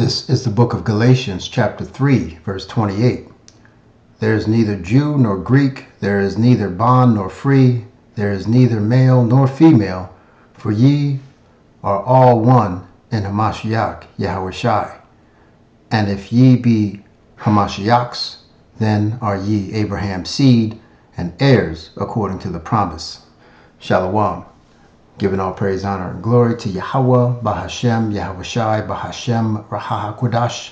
This is the book of Galatians, chapter 3, verse 28. There is neither Jew nor Greek, there is neither bond nor free, there is neither male nor female, for ye are all one in Hamashiach, Yahushai. And if ye be Hamashiachs, then are ye Abraham's seed and heirs according to the promise. Shalom. Giving all praise, honor, and glory to Yahweh, Bahashem, Yahushai, Bahashem, Raha HaKodash.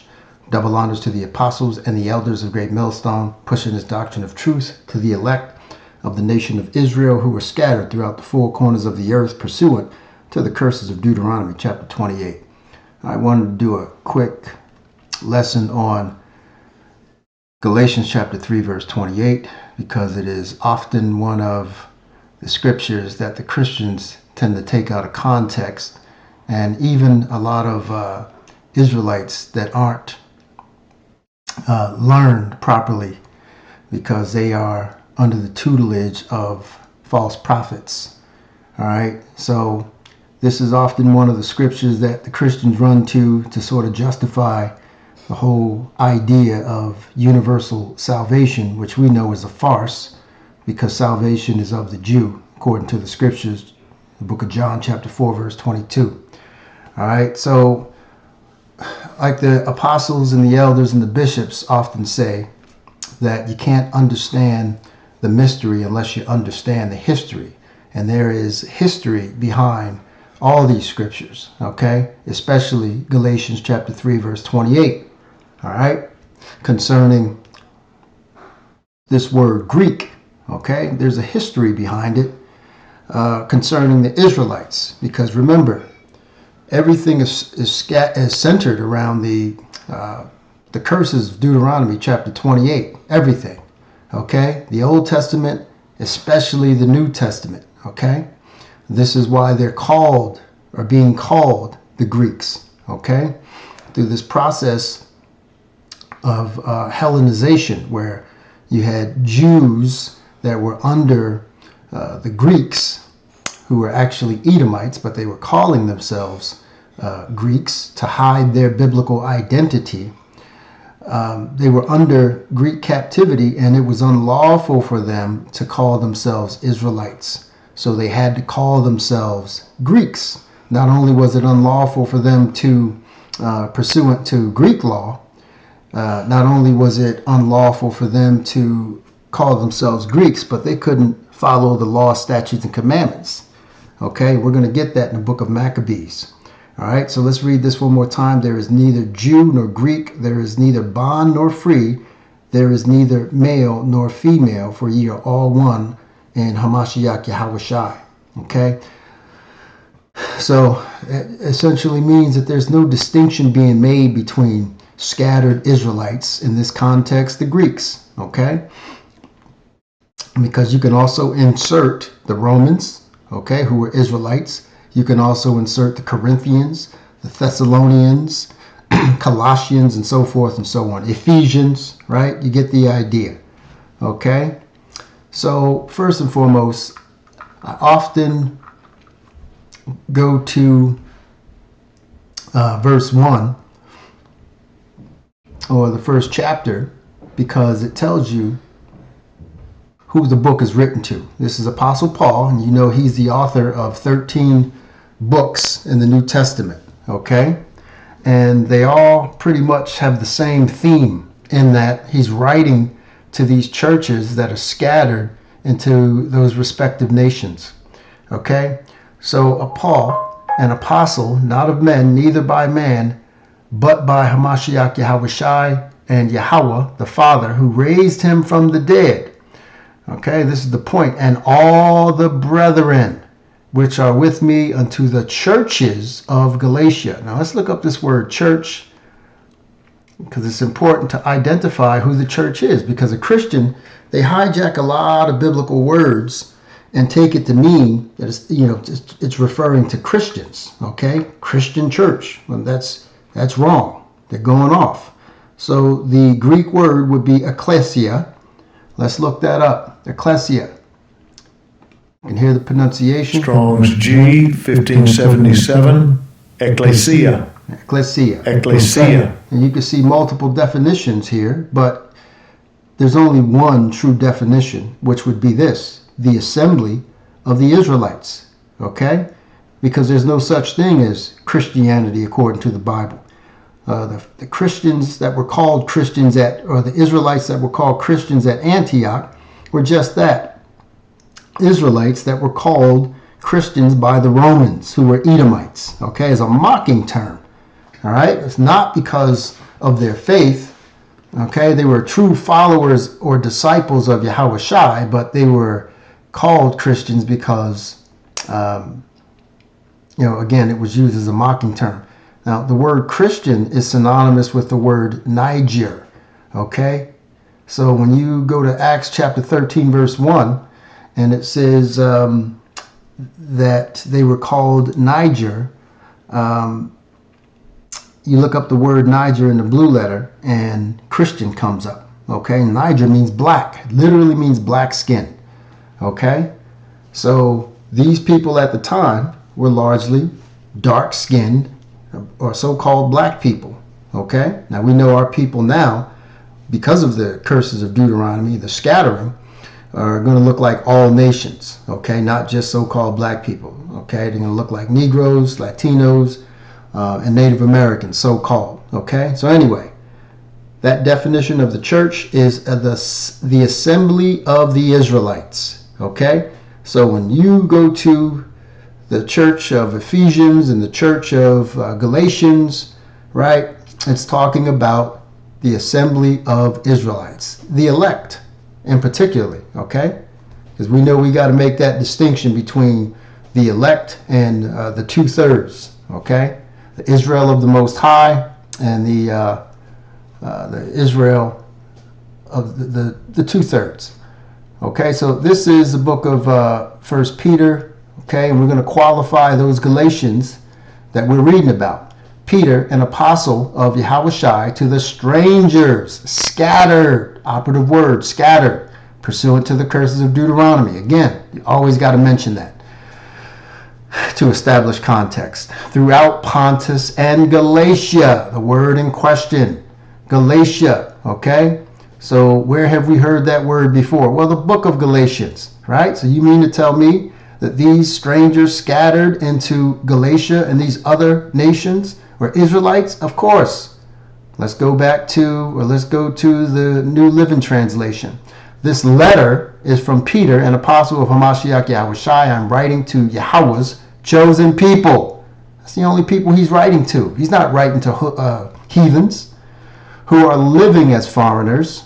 Double honors to the apostles and the elders of Great Millstone, pushing this doctrine of truth to the elect of the nation of Israel who were scattered throughout the four corners of the earth pursuant to the curses of Deuteronomy chapter 28. I wanted to do a quick lesson on Galatians chapter 3 verse 28 because it is often one of the scriptures that the Christians tend to take out of context, and even a lot of Israelites that aren't learned properly because they are under the tutelage of false prophets. All right, so this is often one of the scriptures that the Christians run to sort of justify the whole idea of universal salvation, which we know is a farce because salvation is of the Jew according to the scriptures, the book of John chapter 4 verse 22. All right, so like the apostles and the elders and the bishops often say that you can't understand the mystery unless you understand the history. And there is history behind all these scriptures, okay? Especially Galatians chapter 3 verse 28, all right? Concerning this word Greek, okay? There's a history behind it concerning the Israelites, because remember, everything is centered around the curses of Deuteronomy chapter 28. Everything, okay? The Old Testament, especially the New Testament, okay? This is why they're called, or being called, the Greeks, okay? Through this process of Hellenization, where you had Jews that were under the Greeks, who were actually Edomites, but they were calling themselves Greeks to hide their biblical identity. They were under Greek captivity, and it was unlawful for them to call themselves Israelites. So they had to call themselves Greeks. Not only was it unlawful for them to, pursuant to Greek law, not only was it unlawful for them to call themselves Greeks, but they couldn't follow the law, statutes, and commandments. Okay, we're going to get that in the book of Maccabees. All right, so let's read this one more time. There is neither Jew nor Greek, there is neither bond nor free, there is neither male nor female, for ye are all one in Hamashiach Yahushai. Okay, so it essentially means that there's no distinction being made between scattered Israelites, in this context, the Greeks. Okay, because you can also insert the Romans, okay, who were Israelites. You can also insert the Corinthians, the Thessalonians, Colossians, and so forth and so on. Ephesians, right? You get the idea, okay? So first and foremost, I often go to verse 1, or the first chapter, because it tells you who the book is written to. This is Apostle Paul, and you know he's the author of 13 books in the New Testament, okay? And they all pretty much have the same theme in that he's writing to these churches that are scattered into those respective nations, okay? So Paul, an apostle, not of men, neither by man, but by Hamashiach Yahushai and Yahweh, the Father, who raised him from the dead. Okay, this is the point. And all the brethren which are with me unto the churches of Galatia. Now let's look up this word church, because it's important to identify who the church is, because a Christian, they hijack a lot of biblical words and take it to mean that it's, you know, it's referring to Christians. Okay, Christian church. Well, that's wrong. They're going off. So the Greek word would be ekklesia. Let's look that up. Ecclesia. You can hear the pronunciation. Strong's G 1577, ecclesia. Ecclesia. Ecclesia. And you can see multiple definitions here, but there's only one true definition, which would be this: the assembly of the Israelites. Okay? Because there's no such thing as Christianity according to the Bible. The Christians that were called Christians or the Israelites that were called Christians at Antioch were just that: Israelites that were called Christians by the Romans, who were Edomites. Okay? As a mocking term. All right? It's not because of their faith. Okay? They were true followers or disciples of Yahweh Shai, but they were called Christians because, again, it was used as a mocking term. Now, the word Christian is synonymous with the word Niger. Okay? So when you go to Acts chapter 13, verse 1, and it says that they were called Niger, you look up the word Niger in the blue letter, and Christian comes up. Okay? Niger means black. It literally means black skin. Okay? So these people at the time were largely dark-skinned or so-called black people. Okay? Now we know our people now, because of the curses of Deuteronomy, the scattering, are going to look like all nations. Okay? Not just so-called black people. Okay? They're going to look like Negroes, Latinos, and Native Americans, so-called. Okay? So anyway, that definition of the church is the assembly of the Israelites. Okay? So when you go to the church of Ephesians and the church of Galatians, right, it's talking about the assembly of Israelites, the elect in particularly, okay? Because we know we got to make that distinction between the elect and the 2/3, okay? The Israel of the Most High and the Israel of the 2/3. Okay, so this is the book of 1 Peter, okay, and we're going to qualify those Galatians that we're reading about. Peter, an apostle of Yahweh Shai, to the strangers scattered, operative word, scattered, pursuant to the curses of Deuteronomy. Again, you always got to mention that to establish context. Throughout Pontus and Galatia, the word in question, Galatia, okay? So where have we heard that word before? Well, the book of Galatians, right? So you mean to tell me that these strangers scattered into Galatia and these other nations were Israelites? Of course. Let's go to the New Living Translation. This letter is from Peter, an apostle of Hamashiach Yahweh Shai. I'm writing to Yahweh's chosen people. That's the only people he's writing to. He's not writing to heathens who are living as foreigners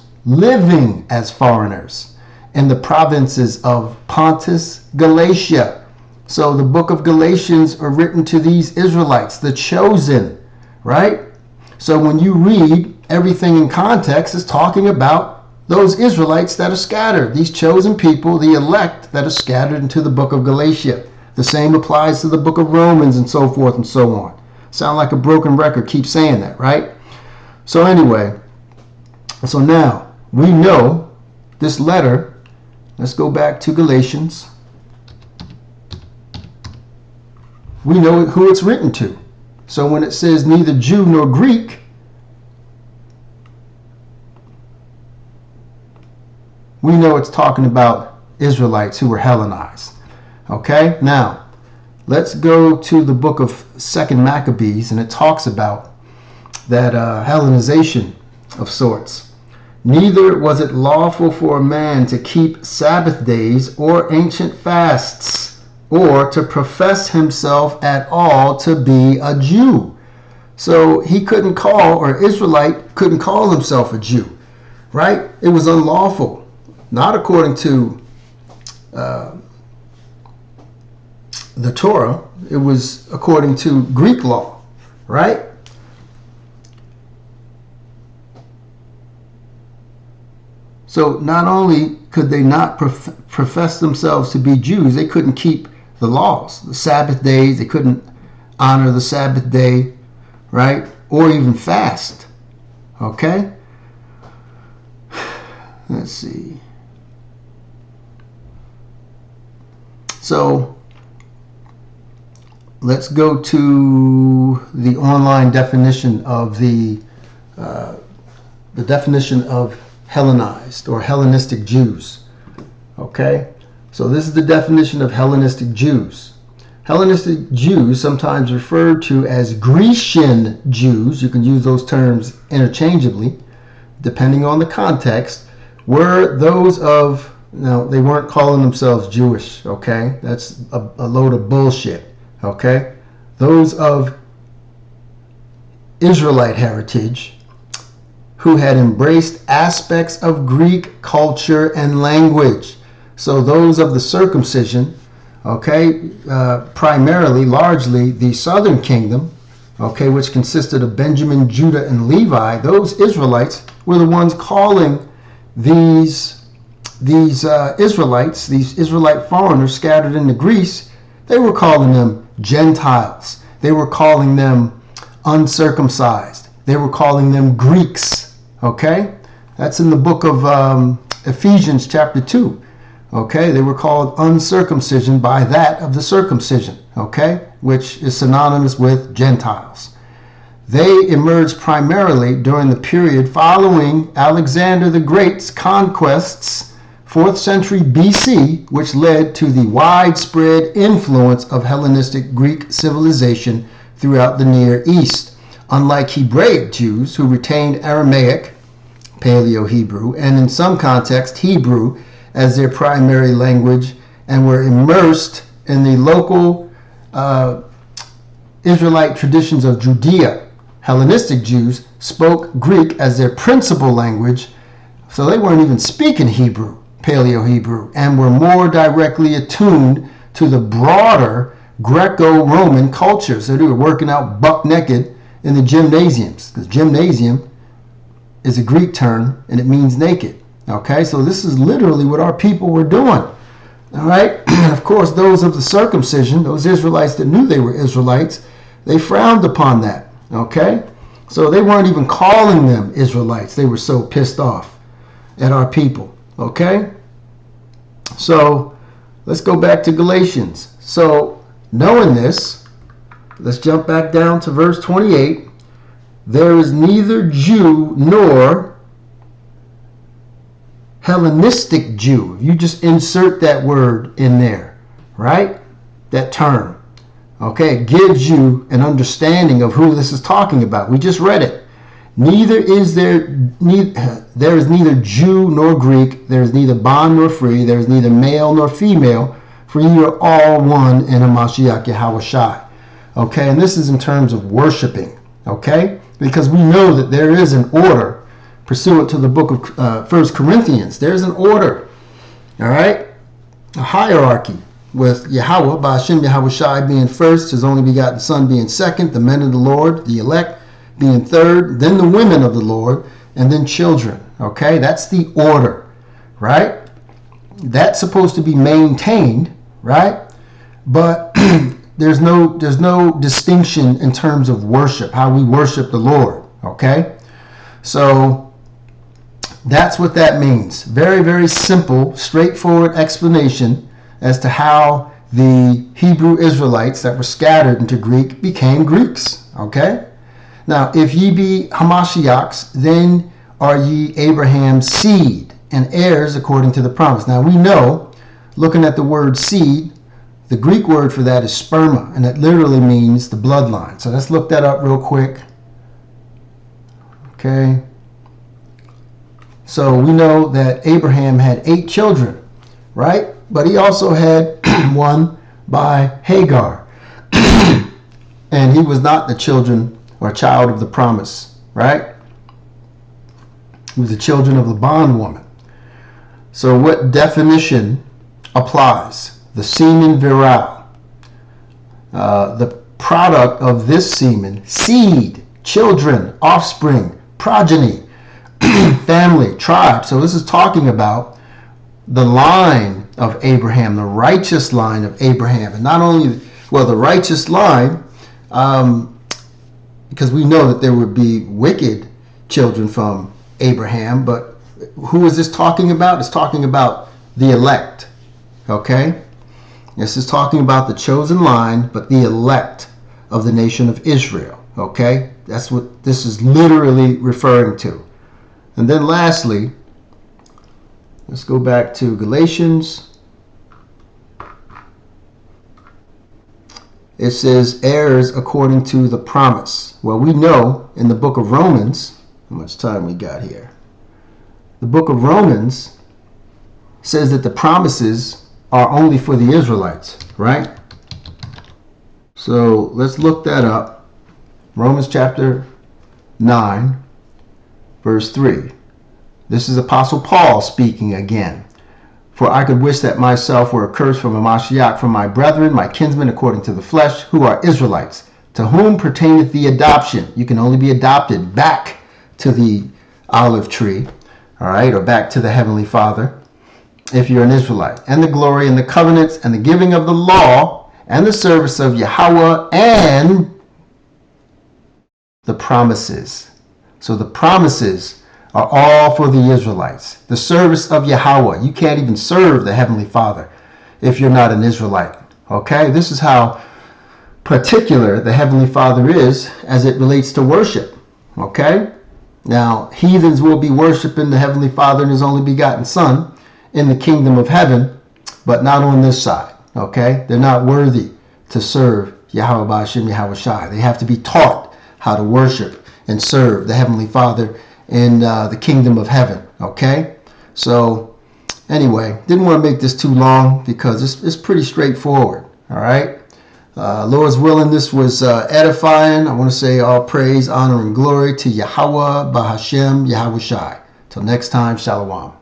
in the provinces of Pontus, Galatia. So the book of Galatians are written to these Israelites, the chosen, right? So when you read everything in context, it's talking about those Israelites that are scattered, these chosen people, the elect that are scattered into the book of Galatia. The same applies to the book of Romans and so forth and so on. Sound like a broken record, keep saying that, right? So anyway, so now we know this letter. Let's go back to Galatians. We know who it's written to. So when it says neither Jew nor Greek, we know it's talking about Israelites who were Hellenized. Okay, now let's go to the book of 2 Maccabees, and it talks about that Hellenization of sorts. Neither was it lawful for a man to keep Sabbath days or ancient fasts, or to profess himself at all to be a Jew. So he couldn't call, or Israelite couldn't call himself a Jew, right? It was unlawful, not according to the Torah. It was according to Greek law, right? So not only could they not profess themselves to be Jews, they couldn't keep the laws, the Sabbath days. They couldn't honor the Sabbath day, right? Or even fast. Okay? Let's see. So let's go to the online definition of the definition of Hellenized or Hellenistic Jews. Okay, so this is the definition of Hellenistic Jews. Hellenistic Jews, sometimes referred to as Grecian Jews, you can use those terms interchangeably depending on the context, were those of, now they weren't calling themselves Jewish, okay? That's a load of bullshit, okay? Those of Israelite heritage who had embraced aspects of Greek culture and language. So those of the circumcision, okay, primarily, largely the southern kingdom, okay, which consisted of Benjamin, Judah, and Levi, those Israelites were the ones calling these Israelites, these Israelite foreigners scattered into Greece, they were calling them Gentiles. They were calling them uncircumcised. They were calling them Greeks, okay? That's in the book of Ephesians chapter 2. Okay, they were called uncircumcision by that of the circumcision, okay, which is synonymous with Gentiles. They emerged primarily during the period following Alexander the Great's conquests, 4th century BC, which led to the widespread influence of Hellenistic Greek civilization throughout the Near East. Unlike Hebraic Jews, who retained Aramaic, Paleo-Hebrew, and in some contexts Hebrew, as their primary language, and were immersed in the local Israelite traditions of Judea. Hellenistic Jews spoke Greek as their principal language, so they weren't even speaking Hebrew, Paleo-Hebrew, and were more directly attuned to the broader Greco-Roman culture. So they were working out buck naked in the gymnasiums, because gymnasium is a Greek term and it means naked. Okay, so this is literally what our people were doing. All right, and of course, those of the circumcision, those Israelites that knew they were Israelites, they frowned upon that. Okay, so they weren't even calling them Israelites. They were so pissed off at our people. Okay, so let's go back to Galatians. So knowing this, let's jump back down to verse 28. There is neither Jew nor Hellenistic Jew. You just insert that word in there, right? That term. Okay, it gives you an understanding of who this is talking about. We just read it. There is neither Jew nor Greek. There is neither bond nor free. There is neither male nor female. For you are all one in Hamashiach Yahushai. Okay, and this is in terms of worshiping. Okay, because we know that there is an order pursuant to the book of 1 Corinthians. There's an order, all right? A hierarchy with Yahweh, Ba'ashem Yahushai being first, his only begotten son being second, the men of the Lord, the elect, being third, then the women of the Lord, and then children, okay? That's the order, right? That's supposed to be maintained, right? But there's no distinction in terms of worship, how we worship the Lord, okay? So that's what that means. Very, very simple, straightforward explanation as to how the Hebrew Israelites that were scattered into Greek became Greeks. Okay? Now, if ye be Hamashiachs, then are ye Abraham's seed and heirs according to the promise. Now, we know, looking at the word seed, the Greek word for that is sperma, and it literally means the bloodline. So let's look that up real quick. Okay? So we know that Abraham had 8 children, right? But he also had one by Hagar. And he was not the children or child of the promise, right? He was the children of the bondwoman. So what definition applies? The semen virile. The product of this semen, seed, children, offspring, progeny, family, tribe. So this is talking about the line of Abraham, the righteous line of Abraham. And not only, well, the righteous line, because we know that there would be wicked children from Abraham, but who is this talking about? It's talking about the elect, okay? This is talking about the chosen line, but the elect of the nation of Israel. Okay? That's what this is literally referring to. And then lastly, let's go back to Galatians. It says heirs according to the promise. Well, we know in the book of Romans, how much time we got here? The book of Romans says that the promises are only for the Israelites, right? So let's look that up. Romans chapter 9, verse 3. This is Apostle Paul speaking again. For I could wish that myself were accursed from a Mashiach from my brethren, my kinsmen according to the flesh, who are Israelites, to whom pertaineth the adoption. You can only be adopted back to the olive tree, all right, or back to the Heavenly Father, if you're an Israelite, and the glory and the covenants and the giving of the law and the service of Yahweh and the promises. So the promises are all for the Israelites. The service of Yahweh. You can't even serve the Heavenly Father if you're not an Israelite. Okay? This is how particular the Heavenly Father is as it relates to worship. Okay? Now, heathens will be worshiping the Heavenly Father and His only begotten Son in the kingdom of heaven, but not on this side. Okay? They're not worthy to serve Yahweh Ba'ashem Yahweh Shai. They have to be taught how to worship and serve the Heavenly Father in the kingdom of heaven. Okay? So, anyway, didn't want to make this too long because it's pretty straightforward. All right? Lord's willing, this was edifying. I want to say all praise, honor, and glory to Yahweh Ba'ashem Yahweh Shai. Till next time, Shalom.